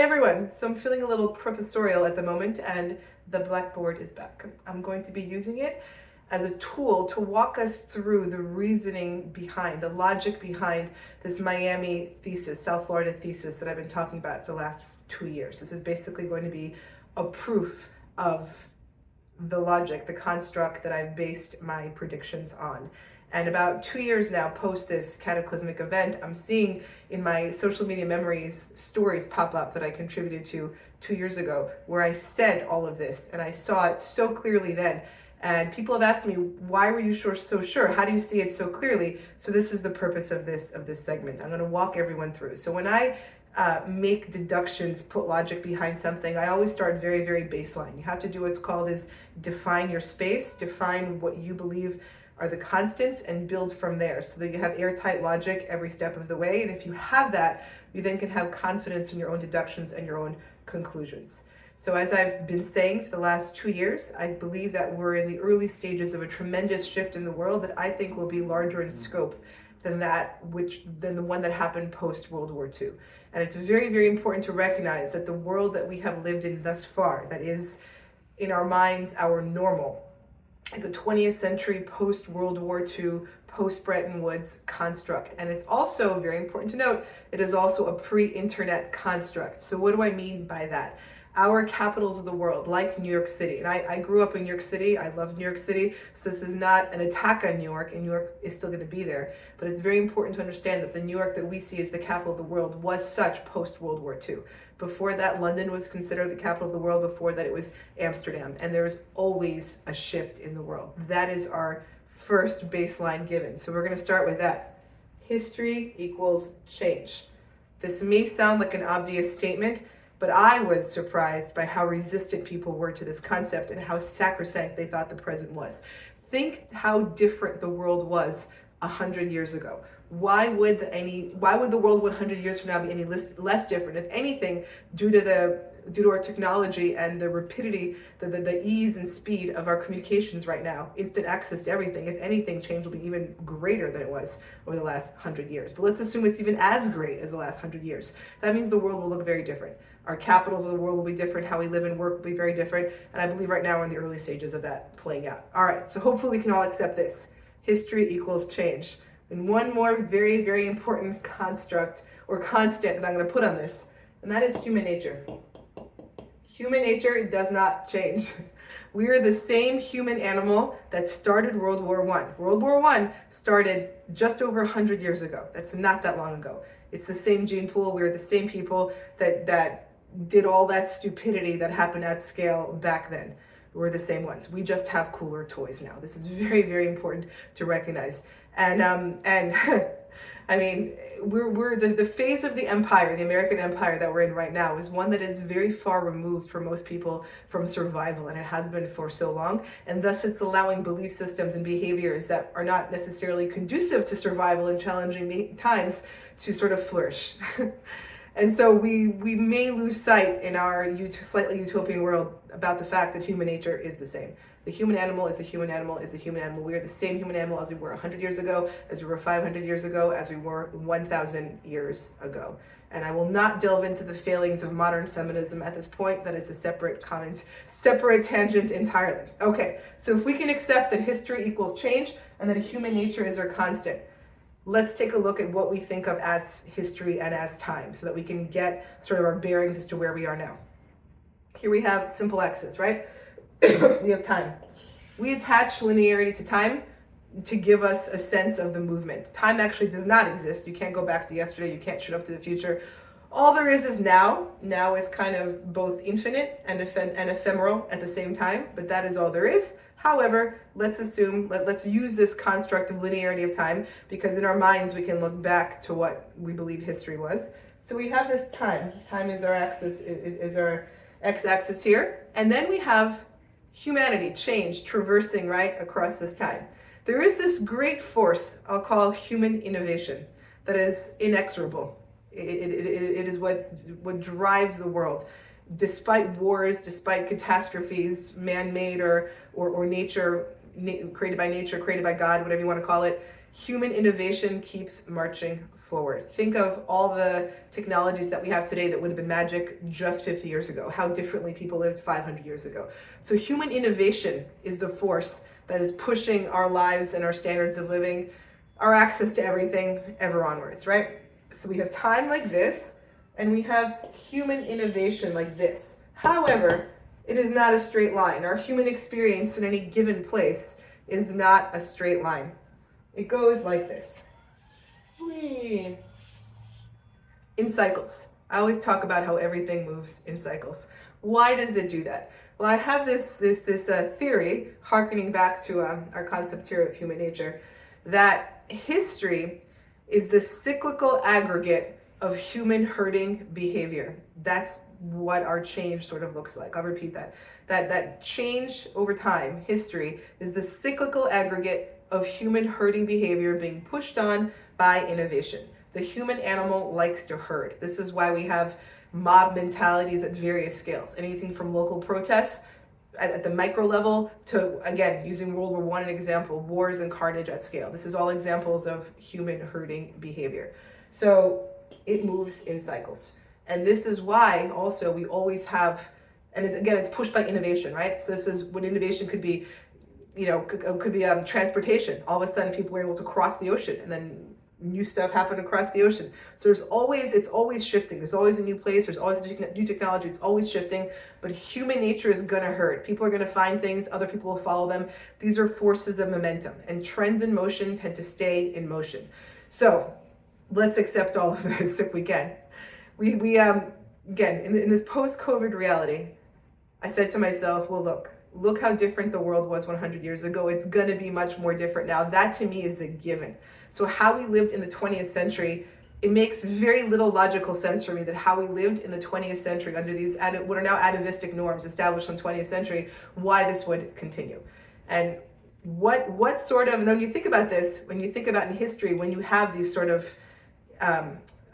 everyone. So I'm feeling a little professorial at the moment, and the blackboard is back. I'm going to be using it as a tool to walk us through the reasoning behind, the logic behind this Miami thesis, South Florida thesis that I've been talking about for the last 2 years. This is basically going to be a proof of the logic, the construct that I've based my predictions on. And about 2 years now, post this cataclysmic event, I'm seeing in my social media memories stories pop up that I contributed to 2 years ago, where I said all of this, and I saw it so clearly then. And people have asked me, why were you so sure? How do you see it so clearly? So this is the purpose of this segment. I'm going to walk everyone through. So when I make deductions, put logic behind something, I always start very, very baseline. You have to do what's called is define your space, define what you believe are the constants, and build from there so that you have airtight logic every step of the way. And if you have that, you then can have confidence in your own deductions and your own conclusions. So as I've been saying for the last 2 years, I believe that we're in the early stages of a tremendous shift in the world that I think will be larger in scope than the one that happened post World War II. And it's very, very important to recognize that the world that we have lived in thus far, that is in our minds our normal, is a 20th century post World War II, post Bretton Woods construct. And it's also very important to note, it is also a pre-internet construct. So what do I mean by that? Our capitals of the world, like New York City, and I grew up in New York City, I love New York City, so this is not an attack on New York, and New York is still going to be there, but it's very important to understand that the New York that we see as the capital of the world was such post-World War II. Before that, London was considered the capital of the world. Before that, it was Amsterdam, and there is always a shift in the world. That is our first baseline given. So we're going to start with that. History equals change. This may sound like an obvious statement, but I was surprised by how resistant people were to this concept and how sacrosanct they thought the present was. Think how different the world was 100 years ago. Why would the world 100 years from now be any less different? If anything, due to our technology and the rapidity, the ease and speed of our communications right now, instant access to everything, if anything, change will be even greater than it was over the last 100 years. But let's assume it's even as great as the last 100 years. That means the world will look very different. Our capitals of the world will be different. How we live and work will be very different. And I believe right now we're in the early stages of that playing out. All right, so hopefully we can all accept this. History equals change. And one more very, very important construct or constant that I'm going to put on this, and that is human nature. Human nature does not change. We are the same human animal that started World War I. World War I started just over 100 years ago. That's not that long ago. It's the same gene pool. We're the same people that did all that stupidity that happened at scale back then. We're the same ones. We just have cooler toys now. This is very, very important to recognize. And I mean, we're the phase of the empire, the American empire that we're in right now, is one that is very far removed for most people from survival, and it has been for so long. And thus it's allowing belief systems and behaviors that are not necessarily conducive to survival in challenging times to sort of flourish. And so we may lose sight in our slightly utopian world about the fact that human nature is the same. The human animal is the human animal is the human animal. We are the same human animal as we were 100 years ago, as we were 500 years ago, as we were 1,000 years ago. And I will not delve into the failings of modern feminism at this point. That is a separate comment, separate tangent entirely. Okay, so if we can accept that history equals change and that human nature is our constant, let's take a look at what we think of as history and as time so that we can get sort of our bearings as to where we are now. Here we have simple x's, right? We have time. We attach linearity to time to give us a sense of the movement. Time actually does not exist. You can't go back to yesterday. You can't shoot up to the future. All there is now. Now is kind of both infinite and ephemeral at the same time, but that is all there is. However, let's use this construct of linearity of time, because in our minds we can look back to what we believe history was. So we have this time. Time is our axis, is our x-axis here. And then we have humanity, change, traversing right across this time. There is this great force I'll call human innovation that is inexorable. It is what drives the world. Despite wars, despite catastrophes, man-made or nature, created by nature, created by God, whatever you want to call it, Human innovation keeps marching forward. Think of all the technologies that we have today that would have been magic just 50 years ago, how differently people lived 500 years ago. So human innovation is the force that is pushing our lives and our standards of living, our access to everything, ever onwards, right? So we have time like this, and we have human innovation like this. However, it is not a straight line. Our human experience in any given place is not a straight line. It goes like this. Whee. In cycles. I always talk about how everything moves in cycles. Why does it do that? Well, I have this theory, harkening back to our concept here of human nature, that history is the cyclical aggregate of human herding behavior. That's what our change sort of looks like. I'll repeat that. That change over time, history, is the cyclical aggregate of human herding behavior being pushed on by innovation. The human animal likes to herd. This is why we have mob mentalities at various scales. Anything from local protests at the micro level to, again, using World War I as an example, wars and carnage at scale. This is all examples of human herding behavior. So it moves in cycles. And this is why also we always have, and it's pushed by innovation, right? So this is what innovation could be, could be transportation. All of a sudden people were able to cross the ocean, and then new stuff happened across the ocean. So it's always shifting. There's always a new place. There's always new technology. It's always shifting. But human nature is going to herd. People are going to find things. Other people will follow them. These are forces of momentum. And trends in motion tend to stay in motion. So let's accept all of this if we can. We again, in this post-COVID reality, I said to myself, well, look how different the world was 100 years ago. It's going to be much more different now. That to me is a given. So how we lived in the 20th century, it makes very little logical sense for me that how we lived in the 20th century under these what are now atavistic norms established in the 20th century, why this would continue. And what sort of, and when you think about this, when you think about in history, when you have these sort of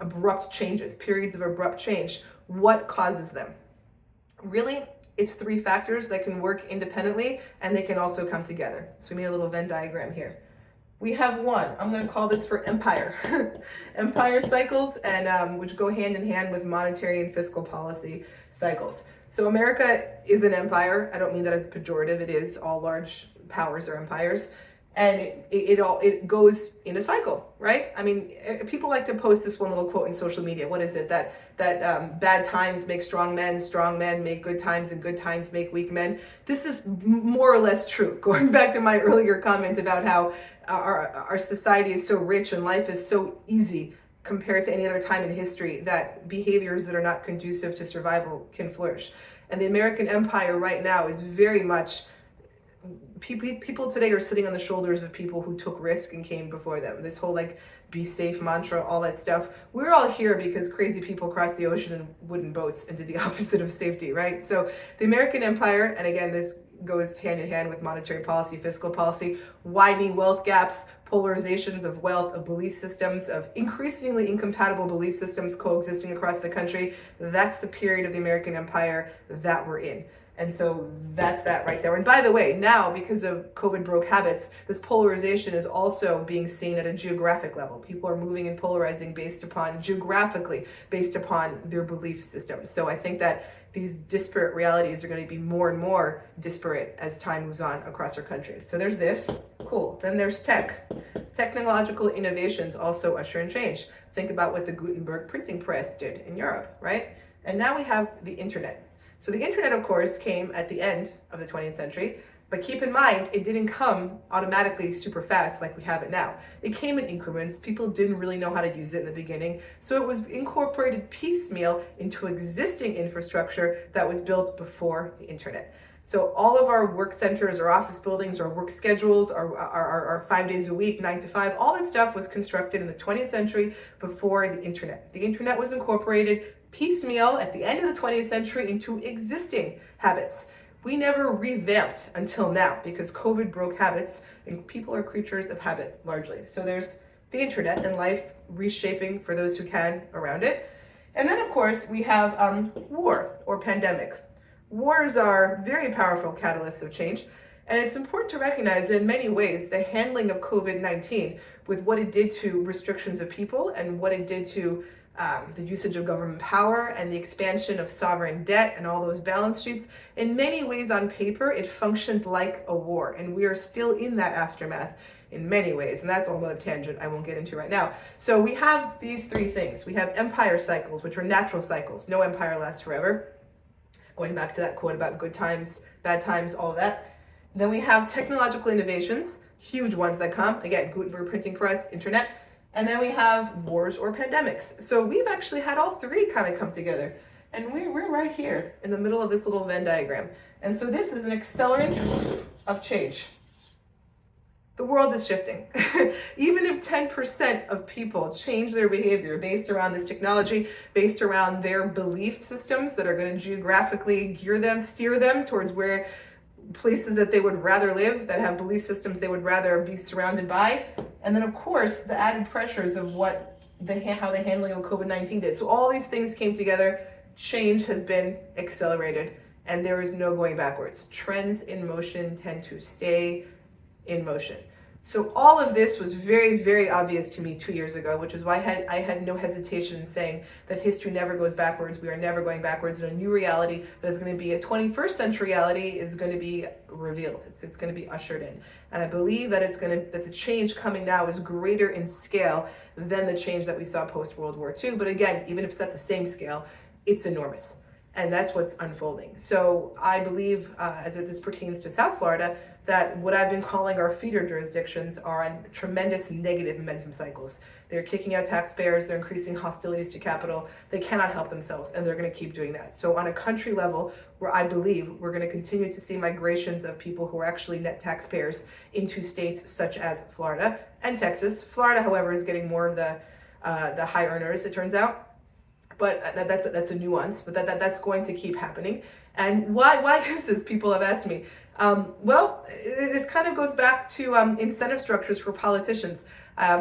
abrupt changes, periods of abrupt change, what causes them? Really, it's three factors that can work independently, and they can also come together. So we made a little Venn diagram here. We have one, I'm going to call this for empire. Empire cycles, and which go hand in hand with monetary and fiscal policy cycles. So America is an empire. I don't mean that as pejorative. It is. All large powers are empires. And it goes in a cycle, right? I mean, people like to post this one little quote in social media. What is it? That bad times make strong men make good times, and good times make weak men. This is more or less true. Going back to my earlier comment about how our society is so rich and life is so easy compared to any other time in history, that behaviors that are not conducive to survival can flourish. And the American empire right now is very much, people today are sitting on the shoulders of people who took risk and came before them. This whole be safe mantra, all that stuff. We're all here because crazy people crossed the ocean in wooden boats and did the opposite of safety, right? So the American empire, and again, this goes hand in hand with monetary policy, fiscal policy, widening wealth gaps, polarizations of wealth, of belief systems, of increasingly incompatible belief systems coexisting across the country. That's the period of the American empire that we're in. And so that's that right there. And by the way, now because of COVID broke habits, this polarization is also being seen at a geographic level. People are moving and polarizing geographically based upon their belief system. So I think that these disparate realities are going to be more and more disparate as time moves on across our country. So there's this, cool. Then there's tech. Technological innovations also usher in change. Think about what the Gutenberg printing press did in Europe, right? And now we have the internet. So the internet, of course, came at the end of the 20th century, but keep in mind, it didn't come automatically super fast like we have it now. It came in increments. People didn't really know how to use it in the beginning. So it was incorporated piecemeal into existing infrastructure that was built before the internet. So all of our work centers, our office buildings, our work schedules, our 5 days a week, 9 to 5, all that stuff was constructed in the 20th century before the internet. The internet was incorporated piecemeal at the end of the 20th century into existing habits. We never revamped until now because COVID broke habits, and people are creatures of habit largely. So there's the internet and life reshaping for those who can around it. And then of course we have war or pandemic. Wars are very powerful catalysts of change. And it's important to recognize that in many ways, the handling of COVID-19 with what it did to restrictions of people and what it did to the usage of government power and the expansion of sovereign debt and all those balance sheets, in many ways on paper, it functioned like a war. And we are still in that aftermath in many ways. And that's a whole other tangent I won't get into right now. So we have these three things. We have empire cycles, which are natural cycles. No empire lasts forever. Going back to that quote about good times, bad times, all of that. Then we have technological innovations, huge ones that come. Again, Gutenberg printing press, internet. And then we have wars or pandemics. So we've actually had all three kind of come together. And we're right here in the middle of this little Venn diagram. And so this is an accelerant of change. The world is shifting. Even if 10% of people change their behavior based around this technology, based around their belief systems that are going to geographically gear them, steer them towards where places that they would rather live, that have belief systems they would rather be surrounded by. And then, of course, the added pressures of how the handling of COVID-19 did. So all these things came together. Change has been accelerated, and there is no going backwards. Trends in motion tend to stay in motion. So all of this was very, very obvious to me 2 years ago, which is why I had no hesitation in saying that history never goes backwards. We are never going backwards. And a new reality that is going to be a 21st century reality is going to be revealed. It's going to be ushered in. And I believe that that the change coming now is greater in scale than the change that we saw post-World War II. But again, even if it's at the same scale, it's enormous. And that's what's unfolding. So I believe, as this pertains to South Florida, that what I've been calling our feeder jurisdictions are on tremendous negative momentum cycles. They're kicking out taxpayers, they're increasing hostilities to capital, they cannot help themselves, and they're going to keep doing that. So on a country level, where I believe we're going to continue to see migrations of people who are actually net taxpayers into states such as Florida and Texas. Florida, however, is getting more of the high earners, it turns out. But that's a nuance, but that's going to keep happening. And why is this? People have asked me. Well, this kind of goes back to incentive structures for politicians.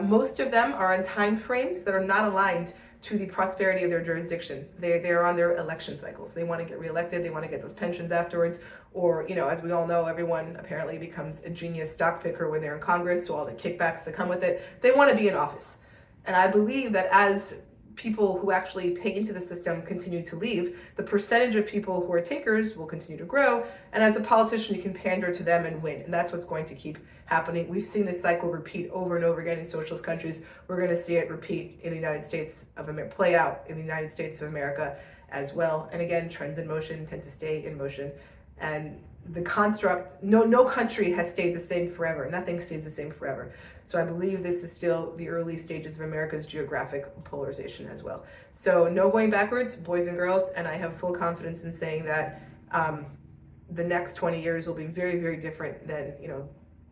Most of them are on time frames that are not aligned to the prosperity of their jurisdiction. They're on their election cycles. They want to get reelected. They want to get those pensions afterwards. Or, as we all know, everyone apparently becomes a genius stock picker when they're in Congress. So all the kickbacks that come with it, they want to be in office. And I believe that as people who actually pay into the system continue to leave, the percentage of people who are takers will continue to grow. And as a politician, you can pander to them and win. And that's what's going to keep happening. We've seen this cycle repeat over and over again in socialist countries. We're going to see it repeat in the United States of America, play out in the United States of America as well. And again, trends in motion tend to stay in motion. And the construct, no country has stayed the same forever. Nothing stays the same forever. So I believe this is still the early stages of America's geographic polarization as well. So no going backwards, boys and girls, and I have full confidence in saying that the next 20 years will be very, very different than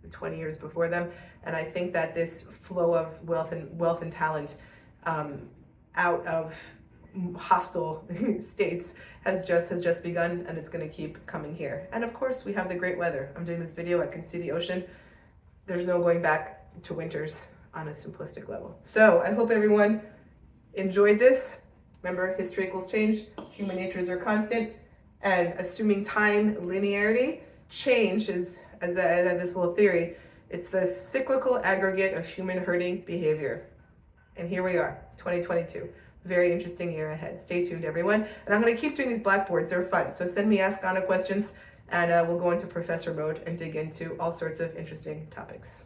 the 20 years before them. And I think that this flow of wealth and talent out of hostile states has just begun, and it's going to keep coming here. And of course, we have the great weather. I'm doing this video, I can see the ocean. There's no going back to winters on a simplistic level. So I hope everyone enjoyed this. Remember, history equals change, human natures are constant, and assuming time linearity, change is, as I have this little theory, it's the cyclical aggregate of human herding behavior. And here we are, 2022. Very interesting year ahead. Stay tuned, everyone. And I'm going to keep doing these blackboards. They're fun. So send me Ask Anna questions, and we'll go into professor mode and dig into all sorts of interesting topics.